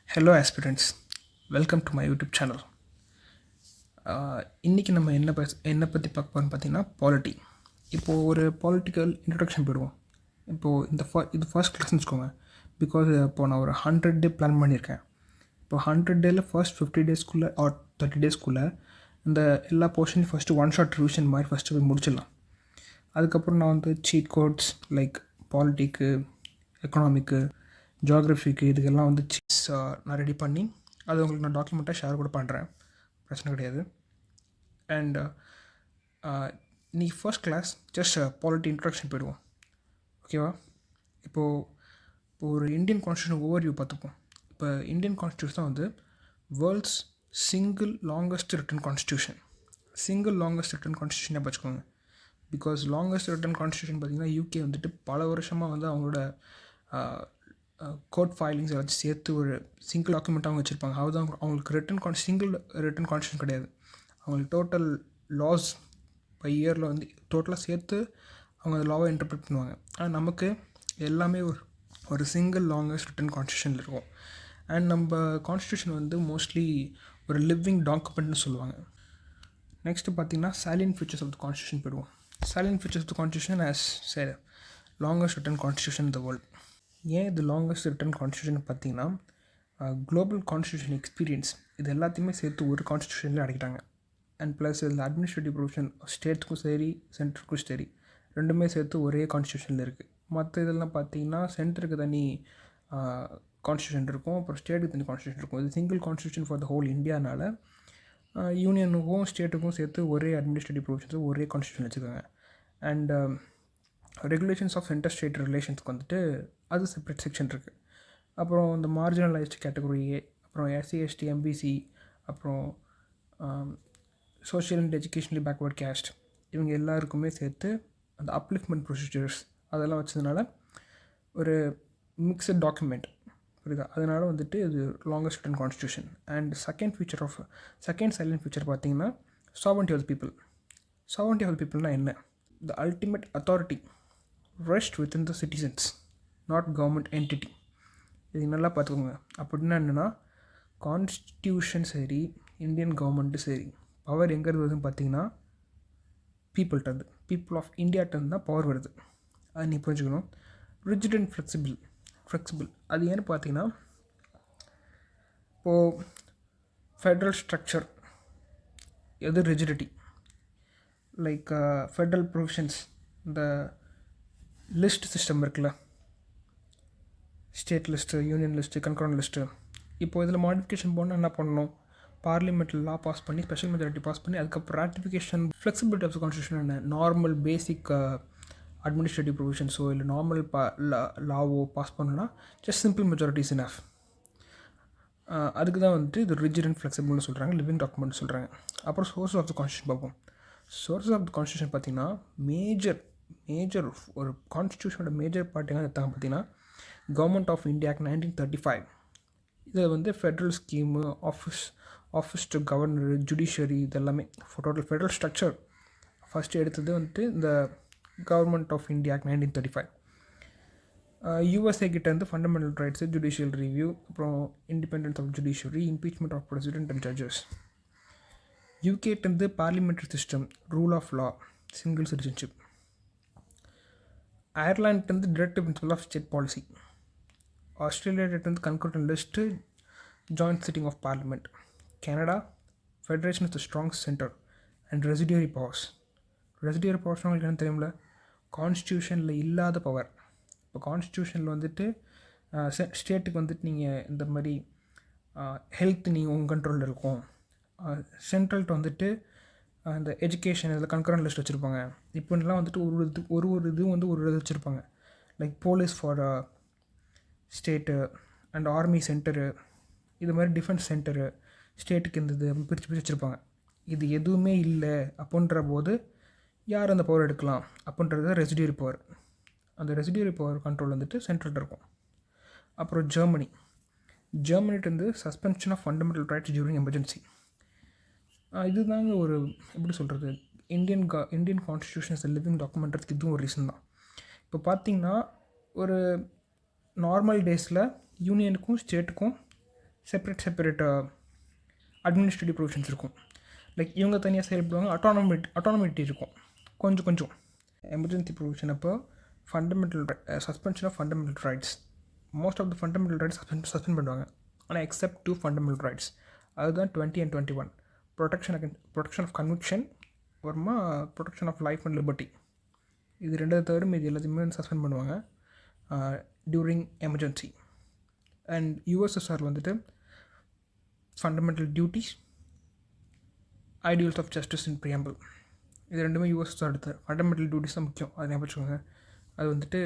Hello aspirants, welcome to my YouTube channel. இன்றைக்கி நம்ம என்ன பற்றி பார்க்க போகிறோம்னு பார்த்தீங்கன்னா பாலிட்டி. இப்போது ஒரு பாலிட்டிக்கல் இன்ட்ரடக்ஷன் போயிடுவோம். இப்போது இது ஃபர்ஸ்ட் கிளாஸ்னு வச்சுக்கோங்க. பிகாஸ் இப்போது நான் ஒரு 100 டே பிளான் பண்ணியிருக்கேன். இப்போ 100 டேயில் ஃபர்ஸ்ட் 50 டேஸ்க்குள்ளே ஆர் 30 டேஸ்க்குள்ளே இந்த எல்லா போர்ஷனையும் ஃபஸ்ட்டு ஒன் ஷாட் ரிவிஷன் மாதிரி ஃபஸ்ட்டு போய் முடிச்சிடலாம். அதுக்கப்புறம் நான் சீட் கோட்ஸ் லைக் பாலிட்டிக்கு, எக்கனாமிக்கு, ஜியாகிரஃபிக்கு இதுக்கெல்லாம் நான் ரெடி பண்ணி அது உங்களுக்கு நான் டாக்குமெண்ட்டாக ஷேர் கூட பண்ணுறேன், பிரச்சனை கிடையாது. அண்ட் இன்றைக்கி first class just polity introduction போயிடுவோம், ஓகேவா? இப்போது ஒரு இந்தியன் கான்ஸ்டியூஷன் ஓவர்வியூ பார்த்துப்போம். இப்போ இந்தியன் கான்ஸ்டியூஷன் தான் world's single longest written constitution. Longest written கான்ஸ்டியூஷனை வச்சுக்கோங்க. பிகாஸ் லாங்கஸ்ட் ரிட்டன் கான்ஸ்டியூஷன் பார்த்திங்கன்னா யூகே பல வருஷமாக அவங்களோட கோர்ட் ஃபைலிங்ஸ் வச்சு சேர்த்து ஒரு சிங்கிள் டாக்குமெண்ட்டாக அவங்க வச்சுருப்பாங்க. அதுதான் அவங்களுக்கு சிங்கிள் ரிட்டன் கான்ஸ்டியூஷன் கிடையாது. அவங்களுக்கு டோட்டல் லாஸ் பை இயரில் டோட்டலாக சேர்த்து அவங்க அந்த லாவை இன்டர்பிரட் பண்ணுவாங்க. ஆனால் நமக்கு எல்லாமே ஒரு சிங்கிள் லாங்கஸ்ட் ரிட்டன் கான்ஸ்டியூஷனில் இருக்கும். அண்ட் நம்ம கான்ஸ்டியூஷன் மோஸ்ட்லி ஒரு லிவிங் டாக்குமெண்ட்னு சொல்லுவாங்க. நெக்ஸ்ட்டு பார்த்திங்கன்னா salient features of the constitution போயிடுவோம். Salient features of the constitution as சரி longest written constitution in the world. ஏன் இது லாங்கஸ்ட் ரிட்டன் கான்ஸ்டியூஷன் பார்த்தீங்கன்னா குளோபல் கான்ஸ்டியூஷன் எக்ஸ்பீரியன்ஸ் இது எல்லாத்தையுமே சேர்த்து ஒரு கான்ஸ்டியூஷனில் அடைக்கிட்டாங்க. அண்ட் ப்ளஸ் இதில் அட்மினிஸ்ட்ரேட்டிவ் ப்ரொவிஷன் ஸ்டேட்டுக்கும் சரி சென்டருக்கும் சரி ரெண்டுமே சேர்த்து ஒரே கான்ஸ்டியூஷனில் இருக்குது. மற்ற இதெல்லாம் பார்த்தீங்கன்னா சென்டருக்கு தனி கான்ஸ்டியூஷன் இருக்கும், அப்புறம் ஸ்டேட்டுக்கு தனி கான்ஸ்டியூஷன் இருக்கும். இது single constitution for the whole இந்தியானால யூனியனுக்கும் ஸ்டேட்டுக்கும் சேர்த்து ஒரே அட்மினிஸ்ட்ரேட்டிவ் ப்ரொவிஷன்ஸும் ஒரே கான்ஸ்டியூஷன் வச்சுருக்காங்க. And regulations of inter state ரிலேஷன்ஸ்க்கு அது செப்பரேட் செக்ஷன் இருக்குது. அப்புறம் இந்த மார்ஜினலைஸ்டு கேட்டகரி, அப்புறம் எஸ்சி எஸ்டி எம்பிசி, அப்புறம் social and educationally backward caste இவங்க எல்லாருக்குமே சேர்த்து அந்த அப்லிஃப்ட்மெண்ட் ப்ரொசீஜர்ஸ் அதெல்லாம் வச்சதுனால ஒரு மிக்சட் டாக்குமெண்ட், புரியுதா? அதனால் இது longest written constitution. And second silent feature பார்த்தீங்கன்னா sovereignty of the people. Sovereignty of the பீப்புள்னால் என்ன? The ultimate authority rest within the citizens, not government entity. இது நல்லா பார்த்துக்கோங்க. அப்படின்னா என்னென்னா கான்ஸ்டியூஷன் சரி இந்தியன் கவர்மெண்ட்டு சரி பவர் எங்கே வருதுன்னு பார்த்தீங்கன்னா பீப்புள்கிட்ட பீப்புள் ஆஃப் இந்தியாட்டேருந்து தான் பவர் வருது. அது நீ புரிஞ்சுக்கணும். ரிஜிட் அண்ட் ஃப்ளெக்சிபிள் அது ஏன்னு பார்த்தீங்கன்னா இப்போது ஃபெட்ரல் ஸ்ட்ரக்சர் எது ரிஜிடிட்டி லைக் ஃபெட்ரல் ப்ரொவிஷன்ஸ், இந்த லிஸ்ட் சிஸ்டம் இருக்குல்ல, state list, union list, concurrent list. இப்போது இதில் மாடிஃபிகேஷன் போனால் என்ன பண்ணணும்? பார்லிமெண்ட்டில் லா பாஸ் பண்ணி ஸ்பெஷல் மெஜாரிட்டி பாஸ் பண்ணி அதுக்கப்புறம் ratification. Flexibility of the constitution என்ன? நார்மல் பேசிக் அட்மினிஸ்ட்ரேட்டிவ் ப்ரொவிஷன்ஸோ இல்லை நார்மல் லாவோ பாஸ் பண்ணணும்னா just simple majority is enough. அதுக்கு தான் இது ரிஜிட் அண்ட் ஃப்ளெக்சிபிள்னு சொல்கிறாங்க, லிவிங் டாக்குமெண்ட் சொல்கிறாங்க. அப்புறம் சோர்ஸ் ஆஃப் த கான்ஸ்டியூஷன் பார்ப்போம். சோர்ஸ் ஆஃப் த கான்ஸ்டியூஷன் பார்த்திங்கன்னா மேஜர் ஒரு கான்ஸ்டியூஷனோட மேஜர் பார்ட் என்ன எடுத்தாங்க பார்த்தீங்கன்னா கவர்மெண்ட் ஆஃப் இந்தியா ஆக்ட் 1935. இதில் federal scheme, office to governor, judiciary இதெல்லாமே டோட்டல் ஃபெட்ரல் ஸ்ட்ரக்சர் ஃபஸ்ட்டு எடுத்தது இந்த government of India act 1935. USA கிட்டேருந்து ஃபண்டமெண்டல் ரைட்ஸு, ஜுடிஷியல் ரிவ்யூ, அப்புறம் independence of judiciary, impeachment of president and judges. யூகேட்டேருந்து parliamentary system, rule of law, single citizenship. அயர்லாண்ட்லேருந்து directive principle of state policy. ஆஸ்திரேலியாட்டேருந்து concurrent list, joint sitting of parliament. Canada federation is the strong centre and residuary powers. Residuary powers உங்களுக்கு என்ன தெரியும்ல? கான்ஸ்டியூஷனில் இல்லாத power. இப்போ கான்ஸ்டியூஷனில் ஸ்டேட்டுக்கு நீங்கள் இந்த மாதிரி ஹெல்த் நீங்கள் உங்கள் கண்ட்ரோலில் இருக்கும். சென்ட்ரல்ட்டு அந்த எஜுகேஷன் இதில் கன்கரண்ட் லிஸ்ட் வச்சுருப்பாங்க. இப்போலாம் ஒரு இது வச்சுருப்பாங்க. Like police for state and army centre, இது மாதிரி டிஃபென்ஸ் சென்டரு ஸ்டேட்டுக்கு இருந்தது பிரித்து வச்சுருப்பாங்க. இது எதுவுமே இல்லை அப்படின்ற போது யார் அந்த பவர் எடுக்கலாம் அப்படின்றது ரெசிடியரி பவர். அந்த ரெசிடியரி பவர் கண்ட்ரோல் சென்ட்ரல் இருக்கும். அப்புறம் ஜெர்மனிட்டு suspension of fundamental rights during emergency. இதுதாங்க ஒரு எப்படி சொல்கிறது, இந்தியன் கான்ஸ்டியூஷன்ஸ் லிவிங் டாக்குமெண்ட்றதுக்கு இதுவும் ஒரு ரீசன் தான். இப்போ பார்த்திங்கன்னா ஒரு நார்மல் டேஸில் யூனியனுக்கும் ஸ்டேட்டுக்கும் செப்பரேட் அட்மினிஸ்ட்ரேட்டிவ் ப்ரொவிஷன்ஸ் இருக்கும். லைக் இவங்க தனியாக செயல்படுவாங்க. அட்டானமிட்டி இருக்கும் கொஞ்சம். எமர்ஜென்சி ப்ரொவிஷன் அப்போ suspension of fundamental rights. Most of the fundamental rights suspend பண்ணுவாங்க. ஆனால் எக்ஸப்ட் 2 ஃபண்டமெண்டல் ரைட்ஸ், அதுதான் 20 and 21. ப்ரொடெக்ஷன் ஆஃப் கன்விக்ஷன், அப்புறமா protection of life and liberty. இது ரெண்டாவது தவிர இது எல்லாத்தையுமே சஸ்பெண்ட் பண்ணுவாங்க டியூரிங் எமர்ஜென்சி. அண்ட் யூஎஸ்எஸ்ஆர் வந்துட்டு fundamental duties, ideals of justice in preamble, இது ரெண்டுமே யூஎஸ்எஸ்ஆர் எடுத்து. ஃபண்டமெண்டல் டியூட்டிஸ் தான் முக்கியம், அதை ஞாபகம் வச்சுக்கோங்க. அது வந்துட்டு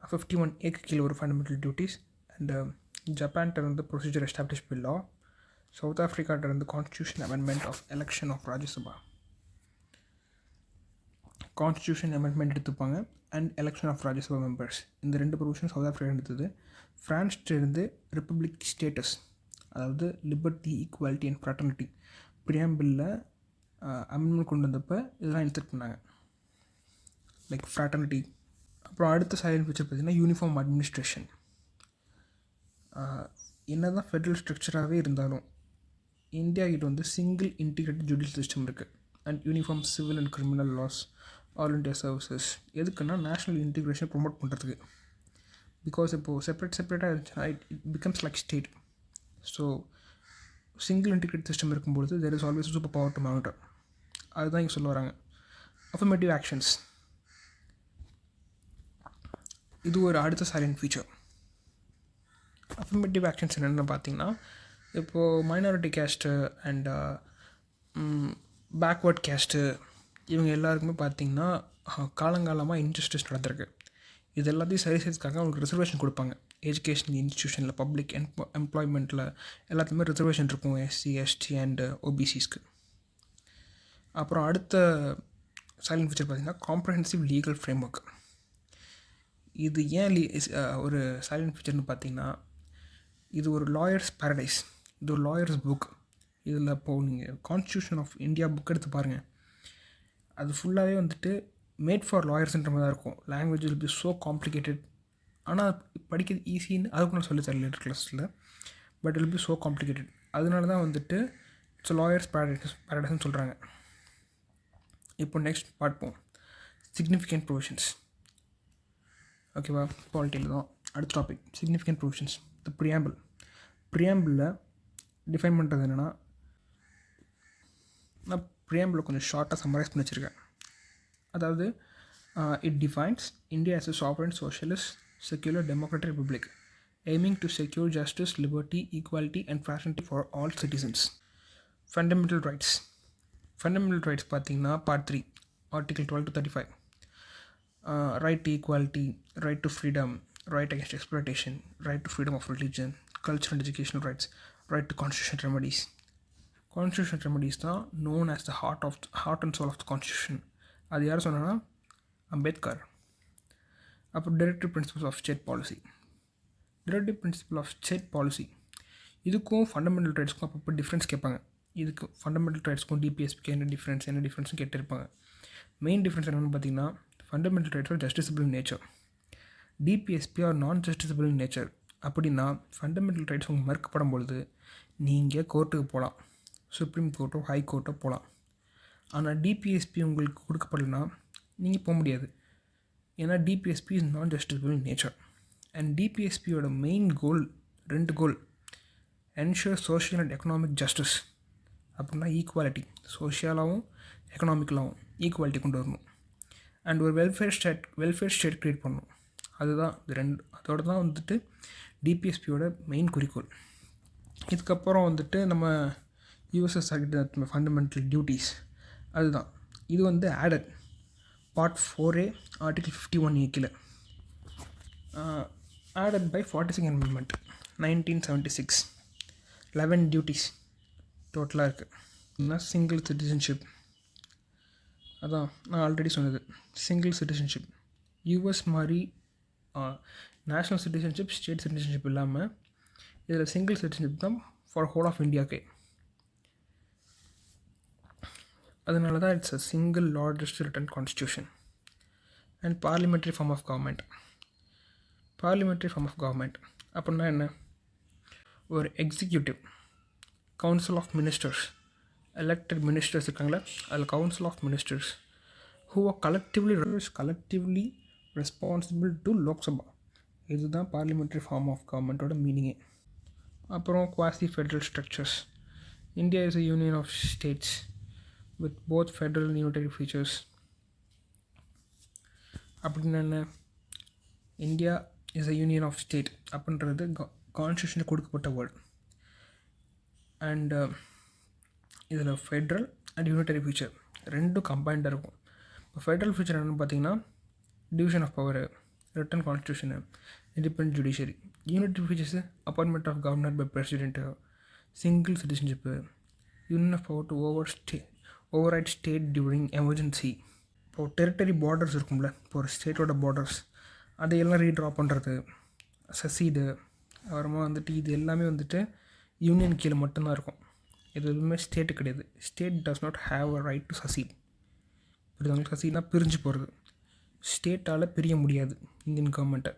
51A கீழே ஒரு ஃபண்டமெண்டல் டியூட்டிஸ். அண்டு ஜப்பான்கிட்ட வந்து procedure establish by law. South ஆஃப்ரிக்காட்ட இருந்து constitution amendment of election of Rajya Sabha, constitution amendment எடுத்துப்பாங்க. And election of Rajya Sabha members, இந்த 2 ப்ரொவிஷன் சவுத் ஆஃப்ரிக்கா எடுத்தது. ஃப்ரான்ஸ்லேருந்து ரிப்பப்ளிக் ஸ்டேட்டஸ், அதாவது லிபர்ட்டி, ஈக்குவாலிட்டி அண்ட் ஃப்ராட்டர்னிட்டி ப்ரியாம்பிளில் அமெண்ட்மெண்ட் கொண்டு வந்தப்போ இதெல்லாம் இன்சர்ட் பண்ணாங்க, லைக் ஃப்ராட்டர்னிட்டி. அப்புறம் அடுத்த சைலண்ட் ஃபீச்சர் பார்த்திங்கன்னா யூனிஃபார்ம் அட்மினிஸ்ட்ரேஷன். என்ன தான் ஃபெட்ரல் ஸ்ட்ரக்சராகவே இருந்தாலும் இந்தியா கிட்ட வந்து சிங்கிள் இன்டிகிரேட்டட் ஜுடிஷியல் சிஸ்டம் இருக்குது. And uniform civil and criminal laws, all India services. எதுக்குன்னா நேஷ்னல் இன்டிகிரேஷன் ப்ரொமோட் பண்ணுறதுக்கு. பிகாஸ் இப்போது செப்பரேட்டாக இருந்துச்சுன்னா it becomes like state. So single integrate system இருக்கும்பொழுது there is always super power to monitor. அதுதான் இங்கே சொல்ல வராங்க. அஃபர்மேட்டிவ் ஆக்ஷன்ஸ், இது ஒரு அடுத்த சைலண்ட் ஃபீச்சர். அஃபர்மேட்டிவ் ஆக்ஷன்ஸ் என்னென்னு பார்த்தீங்கன்னா, இப்போது minority caste and backward caste இவங்க எல்லாருக்குமே பார்த்திங்கன்னா காலங்காலமாக இன்ஜஸ்டிஸ் நடந்திருக்கு. இது எல்லாத்தையும் சரி செய்யறதுக்காக அவங்களுக்கு ரிசர்வேஷன் கொடுப்பாங்க. எஜுகேஷன் இன்ஸ்டியூஷனில், பப்ளிக் எம்ப்ளாய்மெண்ட்டில் எல்லாத்துலேயுமே ரிசர்வேஷன் இருக்கும் எஸ்சி, எஸ்டி அண்ட் ஓபிசிஸ்க்கு. அப்புறம் அடுத்த சைலண்ட் ஃபீச்சர் பார்த்திங்கன்னா காம்ப்ரஹென்சிவ் லீகல் ஃப்ரேம் ஒர்க். இது ஏன் ஒரு சைலண்ட் ஃபீச்சர்னு பார்த்திங்கன்னா, இது ஒரு லாயர்ஸ் பேரடைஸ், இது ஒரு லாயர்ஸ் புக். இதில் இப்போது நீங்கள் கான்ஸ்டியூஷன் ஆஃப் இந்தியா புக் எடுத்து பாருங்கள், அது ஃபுல்லாகவே வந்துட்டு மேட் ஃபார் லாயர்ஸ்ன்ற மாதிரி தான் இருக்கும். Language will be so complicated. ஆனால் படிக்கிறது ஈஸின்னு அதுக்கு நான் சொல்லி தரல லேட்டர் கிளாஸில். But will be so complicated. அதனால தான் வந்துட்டு இட்ஸ் லாயர்ஸ் பேரடைஸ்ன்னு சொல்கிறாங்க. இப்போ நெக்ஸ்ட் பார்ப்போம், சிக்னிஃபிகண்ட் ப்ரொவிஷன்ஸ். ஓகேவா, பாலிட்டியில் தான் அடுத்த டாபிக். சிக்னிஃபிகண்ட் ப்ரொவிஷன்ஸ், த ப்ரியாம்பிளில் டிஃபைன் பண்ணுறது என்னென்னா, நான் ப்ரியாம்பிளில் கொஞ்சம் ஷார்ட்டாக சம்மரைஸ் பண்ணி வச்சுருக்கேன். அதாவது it defines India as a sovereign socialist secular democratic republic aiming to secure justice, liberty, equality and fraternity for all citizens. Fundamental rights பார்த்தீங்கன்னா part 3 article 12 to 35. Right to equality, right to freedom, right against exploitation, right to freedom of religion, cultural and educational rights, right to constitutional remedies. Constitutional remedies தான் known as the heart and soul of the constitution. அது யார் சொன்னா, அம்பேத்கர். அப்புறம் Directive Principles of State Policy. Directive Principle of State Policy இதுக்கும் fundamental ரைட்ஸ்க்கும் அப்பப்போ difference கேட்பாங்க. இதுக்கு fundamental ரைட்ஸ்க்கும் டிபிஎஸ்பிக்கு என்ன டிஃப்ரென்ஸ்னு கேட்டிருப்பாங்க. மெயின் டிஃப்ரென்ஸ் என்னென்னு பார்த்தீங்கன்னா, fundamental rights are justiciable nature, DPSP are non justiciable nature. அப்படின்னா ஃபண்டமெண்டல் ரைட்ஸ் உங்களுக்கு மறுக்கப்படும் பொழுது நீங்கள் கோர்ட்டுக்கு போகலாம், சுப்ரீம் கோர்ட்டோ ஹை கோர்ட்டோ போகலாம். ஆனால் டிபிஎஸ்பி உங்களுக்கு கொடுக்கப்படலைன்னா நீங்கள் போக முடியாது. ஏன்னா DPSP is non justiciable nature. And டிபிஎஸ்பியோட main goal 2 goal, ensure social and economic justice. அப்படின்னா ஈக்குவாலிட்டி, சோஷியலாகவும் எக்கனாமிக்கலாகவும் ஈக்குவாலிட்டி கொண்டு வரணும். அண்ட் ஒரு வெல்ஃபேர் ஸ்டேட் க்ரியேட் பண்ணணும். அதுதான் இது 2, அதோடு தான் வந்துட்டு டிபிஎஸ்பியோட மெயின் குறிக்கோள். இதுக்கப்புறம் வந்துட்டு நம்ம யூஎஸ்எஸ்ஆர் கிட்ட ஃபண்டமெண்டல் டியூட்டிஸ், அதுதான் இது வந்து added part 4A article 51A கீழே added by 42nd Amendment 1976. 11 duties டோட்டலாக இருக்குது. சிங்கிள் சிட்டிசன்ஷிப், அதான் நான் ஆல்ரெடி சொன்னது, சிங்கிள் சிட்டிசன்ஷிப். யூஎஸ் மாதிரி நேஷ்னல் சிட்டிசன்ஷிப், ஸ்டேட் சிட்டிசன்ஷிப் இல்லாமல் இதில் சிங்கிள் சிட்டிசன்ஷிப் தான் ஃபார் ஹோல் ஆஃப் இந்தியாக்கே. அதனால தான் it's a single largest return constitution. And parliamentary form of government அப்படின்னா என்ன, ஒரு executive council of ministers elected ministers இருக்காங்களே அதில் council of ministers who are collectively responsible to Lok Sabha. இதுதான் பார்லிமெண்ட்ரி ஃபார்ம் ஆஃப் கவர்மெண்ட்டோட மீனிங்கே. அப்புறம் quasi-Federal Structures. India is a union of states with both federal and unitary features. அப்படின்னு என்ன? India is a union of state அப்படின்றது கான்ஸ்டியூஷனில் கொடுக்கப்பட்ட word. And இதில் federal and unitary feature ரெண்டும் கம்பைண்டாக இருக்கும். இப்போ ஃபெட்ரல் ஃபீச்சர் என்னென்னு பார்த்தீங்கன்னா division of power, written constitution, independent judiciary. Unitary features appointment of governor by president, single citizenship, union of power to override state during emergency. இப்போது territory borders இருக்கும்ல, இப்போ ஒரு ஸ்டேட்டோட பார்டர்ஸ் அதையெல்லாம் ரீட்ரா பண்ணுறது, சசீடு, அப்புறமா வந்துட்டு இது எல்லாமே வந்துட்டு யூனியன் கீழே மட்டும்தான் இருக்கும். இது எதுவுமே ஸ்டேட்டு கிடையாது. State does not have a right to secede. இப்படி சசீட்னா பிரிஞ்சு போகிறது. ஸ்டேட்டால் பிரிய முடியாது இந்தியன் கவர்மெண்ட்டை.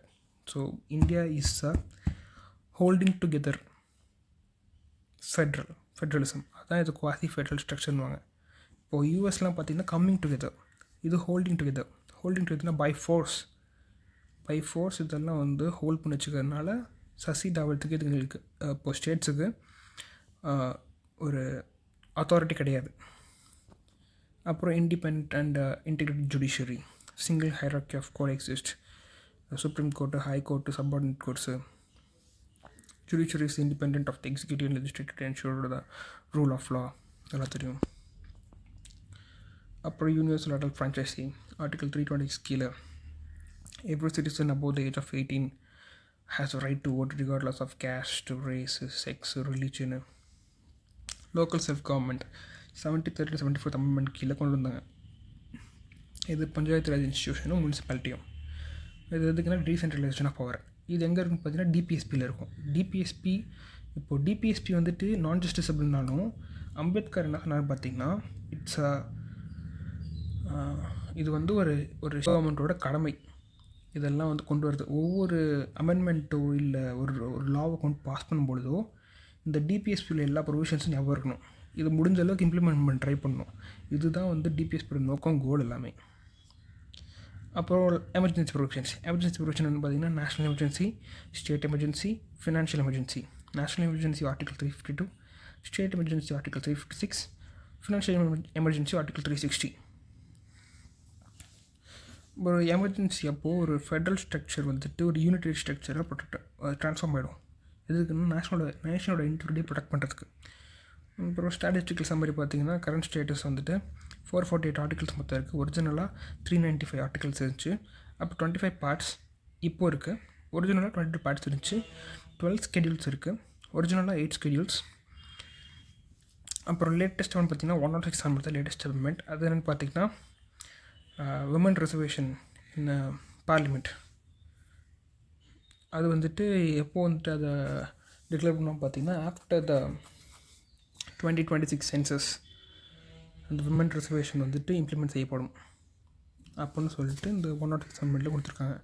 So India is a holding together federalism. அதான் இது குவாசி-ஃபெட்ரல் ஸ்ட்ரக்சர்னுவாங்க. இப்போது யூஎஸ்லாம் பார்த்திங்கன்னா கம்மிங் டுகெதர், இது ஹோல்டிங் டுகெதர்னா பை ஃபோர்ஸ் இதெல்லாம் வந்து ஹோல்ட் பண்ணி வச்சுக்கிறதுனால சசீட் ஆகிறதுக்கு இதுங்களுக்கு இப்போ ஸ்டேட்ஸுக்கு ஒரு அத்தாரிட்டி கிடையாது. அப்புறம் independent and integrated judiciary, single hierarchy of court exist, supreme court, high court, subordinate courts. Judiciary is independent of the executive and legislative to ensure the rule of law, அதெல்லாம் தெரியும். அப்புறம் யூனிவர்சல் அடல்ட் ஃப்ரான்ச்சைசி ஆர்டிகல் 326 கீழே every citizen above the age of 18 has a right to vote regardless of caste, race, sex, religion. Local self-government 73rd to 74th amendment கீழே கொண்டு வந்தாங்க. இது பஞ்சாயத்து ராஜ் இன்ஸ்டியூஷனும் முனிசிபாலிட்டியும். இது எதுக்குன்னா டீசென்ட்ரலைசேஷன் ஆஃப் பவர். இது எங்கே இருக்குன்னு பார்த்தீங்கன்னா டிபிஎஸ்பியில் இருக்கும். இப்போது டிபிஎஸ்பி வந்துட்டு நான் ஜஸ்டிசபிள்னாலும் அம்பேத்கர் என்ன சொன்னார் பார்த்தீங்கன்னா இது வந்து ஒரு கவர்மெண்ட்டோட கடமை இதெல்லாம் வந்து கொண்டு வருது. ஒவ்வொரு அமெண்ட்மெண்ட்டோ இல்லை ஒரு லாவை கொண்டு பாஸ் பண்ணும்பொழுதோ இந்த டிபிஎஸ்பியில் எல்லா ப்ரொவிஷன்ஸும் ஞாபகம் இருக்கணும். இது முடிஞ்ச அளவுக்கு இம்ப்ளிமெண்ட் பண்ண ட்ரை பண்ணணும். இதுதான் வந்து டிபிஎஸ்பியோட நோக்கம், கோல் எல்லாமே. அப்புறம் எமர்ஜென்சி ப்ரொவிஷன் வந்து பார்த்திங்கன்னா national emergency, state emergency, financial emergency. National emergency article 352, state emergency article 356, financial emergency article 360. ஒரு எமர்ஜென்சி அப்போது ஒரு ஃபெட்ரல் ஸ்ட்ரக்சர் வந்துட்டு ஒரு யூனிட்டரி ஸ்ட்ரக்சராக ட்ரான்ஸ்ஃபார்ம் ஆகிடும். எதுக்குன்னா நேஷனோட இன்டெகிரிட்டியை ப்ரொடெக்ட் பண்ணுறதுக்கு. அப்புறம் ஸ்டாட்டிஸ்டிக்கல் சம்மரி பார்த்திங்கன்னா கரண்ட் ஸ்டேட்டஸ் வந்துட்டு 448 ஆர்டிகல்ஸ் மொத்தம் இருக்குது. ஒரிஜினலாக 395 ஆர்டிகல்ஸ் இருந்துச்சு. அப்போ 25 பார்ட்ஸ் இப்போது இருக்குது. ஒரிஜினலாக 22 பார்ட்ஸ் இருந்துச்சு. 12 ஸ்கெடியூல்ஸ் இருக்குது. ஒரிஜினலாக 8 ஸ்கெடியூல்ஸ். அப்புறம் லேட்டஸ்ட் ஒன்று பார்த்திங்கன்னா 106 தான் லேட்டஸ்ட் அமெண்ட்மெண்ட். அது என்னென்னு பார்த்திங்கன்னா விமன் ரிசர்வேஷன் இன் பார்லிமெண்ட். அது வந்துட்டு எப்போது வந்துட்டு அதை டிக்ளேர் பண்ணோம் பார்த்திங்கன்னா ஆஃப்டர் த 2026 சென்சஸ் அந்த விமன் ரிசர்வேஷன் வந்துட்டு இம்ப்ளிமெண்ட் செய்யப்படும் அப்படின்னு சொல்லிட்டு இந்த 106 அமெண்ட்மெண்ட்டில் கொடுத்துருக்காங்க.